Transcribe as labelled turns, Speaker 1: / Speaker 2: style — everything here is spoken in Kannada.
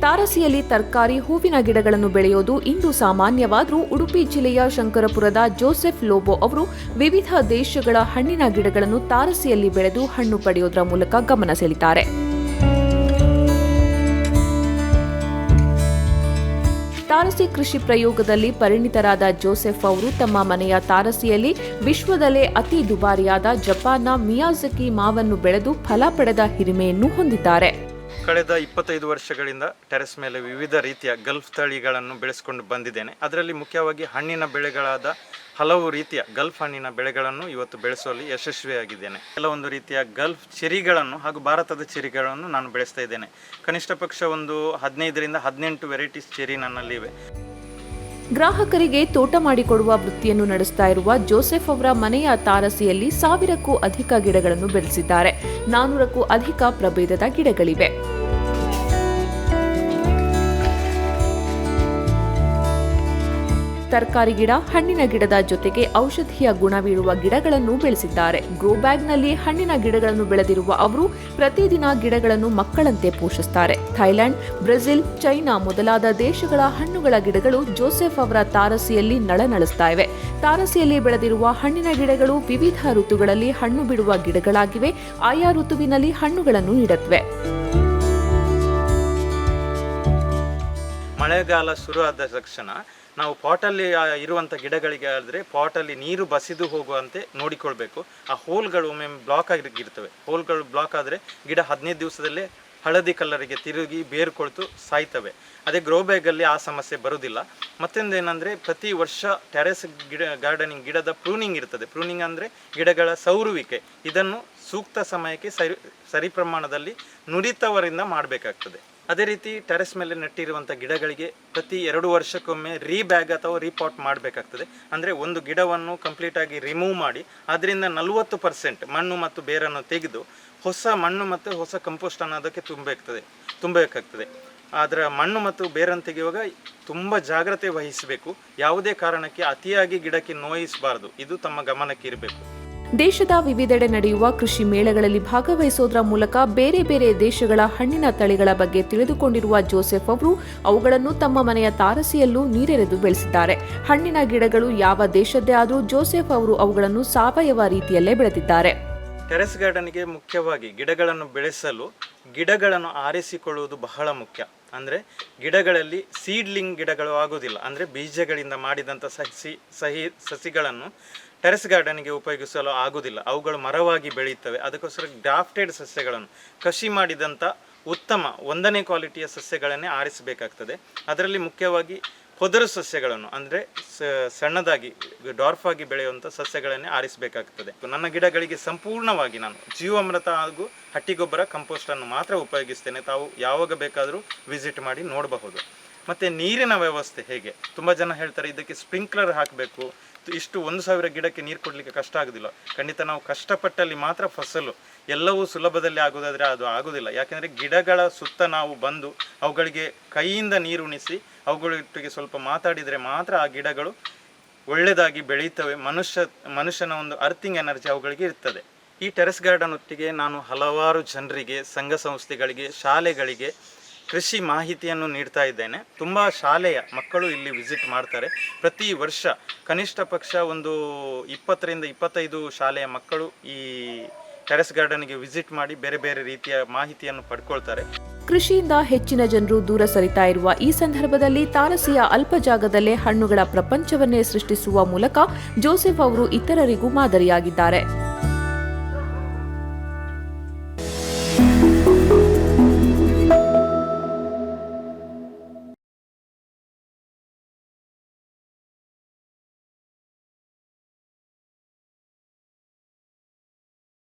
Speaker 1: ತಾರಸಿಯಲ್ಲಿ ತರಕಾರಿ, ಹೂವಿನ ಗಿಡಗಳನ್ನು ಬೆಳೆಯೋದು ಇಂದು ಸಾಮಾನ್ಯವಾದರೂ ಉಡುಪಿ ಜಿಲ್ಲೆಯ ಶಂಕರಪುರದ ಜೋಸೆಫ್ ಲೋಬೋ ಅವರು ವಿವಿಧ ದೇಶಗಳ ಹಣ್ಣಿನ ಗಿಡಗಳನ್ನು ತಾರಸಿಯಲ್ಲಿ ಬೆಳೆದು ಹಣ್ಣು ಪಡೆಯೋದರ ಮೂಲಕ ಗಮನ ಸೆಳೆದಿದ್ದಾರೆ. ತಾರಸಿ ಕೃಷಿ ಪ್ರಯೋಗದಲ್ಲಿ ಪರಿಣಿತರಾದ ಜೋಸೆಫ್ ಅವರು ತಮ್ಮ ಮನೆಯ ತಾರಸಿಯಲ್ಲಿ ವಿಶ್ವದಲ್ಲೇ ಅತಿ ದುಬಾರಿಯಾದ ಜಪಾನ್ನ ಮಿಯಾಜಾಕಿ ಮಾವನ್ನು ಬೆಳೆದು ಫಲ ಪಡೆದ ಹಿರಿಮೆಯನ್ನು ಹೊಂದಿದ್ದಾರೆ.
Speaker 2: ಕಳೆದ 25 ವರ್ಷಗಳಿಂದ ಟೆರೆಸ್ ಮೇಲೆ ವಿವಿಧ ರೀತಿಯ ಗಲ್ಫ್ ತಳಿಗಳನ್ನು ಬೆಳೆಸಿಕೊಂಡು ಬಂದಿದ್ದೇನೆ. ಅದರಲ್ಲಿ ಮುಖ್ಯವಾಗಿ ಹಣ್ಣಿನ ಬೆಳೆಗಳಾದ ಹಲವು ರೀತಿಯ ಗಲ್ಫ್ ಹಣ್ಣಿನ ಬೆಳೆಗಳನ್ನು ಇವತ್ತು ಬೆಳೆಸುವಲ್ಲಿ ಯಶಸ್ವಿಯಾಗಿದ್ದೇನೆ. ಕೆಲವೊಂದು ರೀತಿಯ ಗಲ್ಫ್ ಚೆರಿಗಳನ್ನು ಹಾಗೂ ಭಾರತದ ಚೆರಿಗಳನ್ನು ನಾನು ಬೆಳೆಸ್ತಾ ಇದ್ದೇನೆ. ಕನಿಷ್ಠ ಪಕ್ಷ ಒಂದು 15ರಿಂದ 18 ವೆರೈಟೀಸ್ ಚೆರಿ ನನ್ನಲ್ಲಿವೆ.
Speaker 1: ಗ್ರಾಹಕರಿಗೆ ತೋಟ ಮಾಡಿಕೊಡುವ ವೃತ್ತಿಯನ್ನು ನಡೆಸ್ತಾ ಇರುವ ಜೋಸೆಫ್ ಅವರ ಮನೆಯ ತಾರಸಿಯಲ್ಲಿ 1000ಕ್ಕೂ ಅಧಿಕ ಗಿಡಗಳನ್ನು ಬೆಳೆಸಿದ್ದಾರೆ. 400ಕ್ಕೂ ಅಧಿಕ ಪ್ರಭೇದದ ಗಿಡಗಳಿವೆ. ತರಕಾರಿ ಗಿಡ, ಹಣ್ಣಿನ ಗಿಡದ ಜೊತೆಗೆ ಔಷಧೀಯ ಗುಣವಿರುವ ಗಿಡಗಳನ್ನು ಬೆಳೆಸಿದ್ದಾರೆ. ಗ್ರೋ ಬ್ಯಾಗ್ನಲ್ಲಿ ಹಣ್ಣಿನ ಗಿಡಗಳನ್ನು ಬೆಳೆದಿರುವ ಅವರು ಪ್ರತಿದಿನ ಗಿಡಗಳನ್ನು ಮಕ್ಕಳಂತೆ ಪೋಷಿಸುತ್ತಾರೆ. ಥೈಲ್ಯಾಂಡ್, ಬ್ರೆಜಿಲ್, ಚೈನಾ ಮೊದಲಾದ ದೇಶಗಳ ಹಣ್ಣುಗಳ ಗಿಡಗಳು ಜೋಸೆಫ್ ಅವರ ತಾರಸಿಯಲ್ಲಿ ನಳನಳಿಸ್ತಾ ಇವೆ. ತಾರಸಿಯಲ್ಲಿ ಬೆಳೆದಿರುವ ಹಣ್ಣಿನ ಗಿಡಗಳು ವಿವಿಧ ಋತುಗಳಲ್ಲಿ ಹಣ್ಣು ಬಿಡುವ ಗಿಡಗಳಾಗಿವೆ. ಆಯಾ ಋತುವಿನಲ್ಲಿ ಹಣ್ಣುಗಳನ್ನು ನೀಡುತ್ತವೆ.
Speaker 2: ಮಳೆಗಾಲ ಶುರುವಾದ ತಕ್ಷಣ ನಾವು ಪಾಟಲ್ಲಿ ಇರುವಂಥ ಗಿಡಗಳಿಗೆ ಆದರೆ ಪಾಟಲ್ಲಿ ನೀರು ಬಸಿದು ಹೋಗುವಂತೆ ನೋಡಿಕೊಳ್ಬೇಕು. ಆ ಹೋಲ್ಗಳು ಒಮ್ಮೆ ಬ್ಲಾಕ್ ಆಗಿರ್ತವೆ. ಹೋಲ್ಗಳು ಬ್ಲಾಕ್ ಆದರೆ ಗಿಡ 15 ದಿವಸದಲ್ಲೇ ಹಳದಿ ಕಲರಿಗೆ ತಿರುಗಿ ಬೇರು ಕೊಳ್ತು ಸಾಯ್ತವೆ. ಅದೇ ಗ್ರೋ ಬ್ಯಾಗಲ್ಲಿ ಆ ಸಮಸ್ಯೆ ಬರುವುದಿಲ್ಲ. ಮತ್ತೊಂದು ಏನಂದರೆ ಪ್ರತಿ ವರ್ಷ ಟೆರೆಸ್ ಗಾರ್ಡನಿಂಗ್ ಗಿಡದ ಪ್ರೂನಿಂಗ್ ಇರ್ತದೆ. ಪ್ರೂನಿಂಗ್ ಅಂದರೆ ಗಿಡಗಳ ಸೌರುವಿಕೆ. ಇದನ್ನು ಸೂಕ್ತ ಸಮಯಕ್ಕೆ ಸರಿ ಪ್ರಮಾಣದಲ್ಲಿ ನುರಿತವರಿಂದ ಮಾಡಬೇಕಾಗ್ತದೆ. ಅದೇ ರೀತಿ ಟೆರೆಸ್ ಮೇಲೆ ನೆಟ್ಟಿರುವಂಥ ಗಿಡಗಳಿಗೆ ಪ್ರತಿ 2 ವರ್ಷಕ್ಕೊಮ್ಮೆ ರೀಬ್ಯಾಗ್ ಅಥವಾ ರೀಪಾಟ್ ಮಾಡಬೇಕಾಗ್ತದೆ. ಅಂದರೆ ಒಂದು ಗಿಡವನ್ನು ಕಂಪ್ಲೀಟಾಗಿ ರಿಮೂವ್ ಮಾಡಿ ಅದರಿಂದ 40% ಮಣ್ಣು ಮತ್ತು ಬೇರನ್ನು ತೆಗೆದು ಹೊಸ ಮಣ್ಣು ಮತ್ತು ಹೊಸ ಕಂಪೋಸ್ಟನ್ನು ಅದಕ್ಕೆ ತುಂಬಬೇಕಾಗ್ತದೆ. ಅದರ ಮಣ್ಣು ಮತ್ತು ಬೇರನ್ನು ತೆಗೆಯುವಾಗ ತುಂಬ ಜಾಗ್ರತೆ ವಹಿಸಬೇಕು. ಯಾವುದೇ ಕಾರಣಕ್ಕೆ ಅತಿಯಾಗಿ ಗಿಡಕ್ಕೆ ನೋಯಿಸಬಾರದು. ಇದು ತಮ್ಮ ಗಮನಕ್ಕೆ ಇರಬೇಕು.
Speaker 1: ದೇಶದ ವಿವಿಧೆಡೆ ನಡೆಯುವ ಕೃಷಿ ಮೇಳಗಳಲ್ಲಿ ಭಾಗವಹಿಸೋದರ ಮೂಲಕ ಬೇರೆ ಬೇರೆ ದೇಶಗಳ ಹಣ್ಣಿನ ತಳಿಗಳ ಬಗ್ಗೆ ತಿಳಿದುಕೊಂಡಿರುವ ಜೋಸೆಫ್ ಅವರು ಅವುಗಳನ್ನು ತಮ್ಮ ಮನೆಯ ತಾರಸಿಯಲ್ಲೂ ನೀರೆರೆದು ಬೆಳೆಸಿದ್ದಾರೆ. ಹಣ್ಣಿನ ಗಿಡಗಳು ಯಾವ ದೇಶದ್ದೇ ಆದರೂ ಜೋಸೆಫ್ ಅವರು ಅವುಗಳನ್ನು ಸಾವಯವ ರೀತಿಯಲ್ಲೇ ಬೆಳೆದಿದ್ದಾರೆ.
Speaker 2: ಟೆರೆಸ್ ಗಾರ್ಡನ್ಗೆ ಮುಖ್ಯವಾಗಿ ಗಿಡಗಳನ್ನು ಬೆಳೆಸಲು ಗಿಡಗಳನ್ನು ಆರಿಸಿಕೊಳ್ಳುವುದು ಬಹಳ ಮುಖ್ಯ. ಅಂದರೆ ಗಿಡಗಳಲ್ಲಿ ಸೀಡ್ಲಿಂಗ್ ಗಿಡಗಳು ಆಗೋದಿಲ್ಲ. ಅಂದರೆ ಬೀಜಗಳಿಂದ ಮಾಡಿದಂಥ ಸಸಿಗಳನ್ನು ಟೆರೆಸ್ ಗಾರ್ಡನ್ಗೆ ಉಪಯೋಗಿಸಲು ಆಗುವುದಿಲ್ಲ. ಅವುಗಳು ಮರವಾಗಿ ಬೆಳೆಯುತ್ತವೆ. ಅದಕ್ಕೋಸ್ಕರ ಗ್ರಾಫ್ಟೆಡ್ ಸಸ್ಯಗಳನ್ನು ಕೃಷಿ ಮಾಡಿದಂಥ ಉತ್ತಮ 1ನೇ ಕ್ವಾಲಿಟಿಯ ಸಸ್ಯಗಳನ್ನೇ ಆರಿಸಬೇಕಾಗ್ತದೆ. ಅದರಲ್ಲಿ ಮುಖ್ಯವಾಗಿ ಪೊದರು ಸಸ್ಯಗಳನ್ನು ಅಂದರೆ ಸಣ್ಣದಾಗಿ ಡಾರ್ಫ್ ಆಗಿ ಬೆಳೆಯುವಂಥ ಸಸ್ಯಗಳನ್ನೇ ಆರಿಸಬೇಕಾಗ್ತದೆ. ನನ್ನ ಗಿಡಗಳಿಗೆ ಸಂಪೂರ್ಣವಾಗಿ ನಾನು ಜೀವಾಮೃತ ಹಾಗೂ ಹಟ್ಟಿಗೊಬ್ಬರ ಕಂಪೋಸ್ಟನ್ನು ಮಾತ್ರ ಉಪಯೋಗಿಸ್ತೇನೆ. ತಾವು ಯಾವಾಗ ಬೇಕಾದರೂ ವಿಸಿಟ್ ಮಾಡಿ ನೋಡಬಹುದು. ಮತ್ತು ನೀರಿನ ವ್ಯವಸ್ಥೆ ಹೇಗೆ, ತುಂಬ ಜನ ಹೇಳ್ತಾರೆ ಇದಕ್ಕೆ ಸ್ಪ್ರಿಂಕ್ಲರ್ ಹಾಕಬೇಕು, ಇಷ್ಟು 1000 ಗಿಡಕ್ಕೆ ನೀರು ಕೊಡಲಿಕ್ಕೆ ಕಷ್ಟ ಆಗೋದಿಲ್ಲ. ಖಂಡಿತ ನಾವು ಕಷ್ಟಪಟ್ಟಲ್ಲಿ ಮಾತ್ರ ಫಸಲು. ಎಲ್ಲವೂ ಸುಲಭದಲ್ಲಿ ಆಗೋದಾದರೆ ಅದು ಆಗೋದಿಲ್ಲ. ಯಾಕೆಂದರೆ ಗಿಡಗಳ ಸುತ್ತ ನಾವು ಬಂದು ಅವುಗಳಿಗೆ ಕೈಯಿಂದ ನೀರುಣಿಸಿ ಅವುಗಳೊಟ್ಟಿಗೆ ಸ್ವಲ್ಪ ಮಾತಾಡಿದರೆ ಮಾತ್ರ ಆ ಗಿಡಗಳು ಒಳ್ಳೆಯದಾಗಿ ಬೆಳೆಯುತ್ತವೆ. ಮನುಷ್ಯನ ಒಂದು ಅರ್ಥಿಂಗ್ ಎನರ್ಜಿ ಅವುಗಳಿಗೆ ಇರ್ತದೆ. ಈ ಟೆರೆಸ್ ಗಾರ್ಡನ್ ಒಟ್ಟಿಗೆ ನಾನು ಹಲವಾರು ಜನರಿಗೆ, ಸಂಘ ಸಂಸ್ಥೆಗಳಿಗೆ, ಶಾಲೆಗಳಿಗೆ ಕೃಷಿ ಮಾಹಿತಿಯನ್ನು ನೀಡ್ತಾ ಇದ್ದೇನೆ. ತುಂಬ ಶಾಲೆಯ ಮಕ್ಕಳು ಇಲ್ಲಿ ವಿಸಿಟ್ ಮಾಡ್ತಾರೆ. ಪ್ರತಿ ವರ್ಷ ಕನಿಷ್ಠ ಪಕ್ಷ ಒಂದು 20ರಿಂದ 25 ಶಾಲೆಯ ಮಕ್ಕಳು ಈ ಟೆರೆಸ್ ಗಾರ್ಡನ್ಗೆ ವಿಸಿಟ್ ಮಾಡಿ ಬೇರೆ ಬೇರೆ ರೀತಿಯ ಮಾಹಿತಿಯನ್ನು ಪಡ್ಕೊಳ್ತಾರೆ.
Speaker 1: ಕೃಷಿಯಿಂದ ಹೆಚ್ಚಿನ ಜನರು ದೂರ ಸರಿತಾ ಇರುವ ಈ ಸಂದರ್ಭದಲ್ಲಿ ತಾರಸಿಯ ಅಲ್ಪ ಜಾಗದಲ್ಲೇ ಹಣ್ಣುಗಳ ಪ್ರಪಂಚವನ್ನೇ ಸೃಷ್ಟಿಸುವ ಮೂಲಕ ಜೋಸೆಫ್ ಅವರು ಇತರರಿಗೂ ಮಾದರಿಯಾಗಿದ್ದಾರೆ.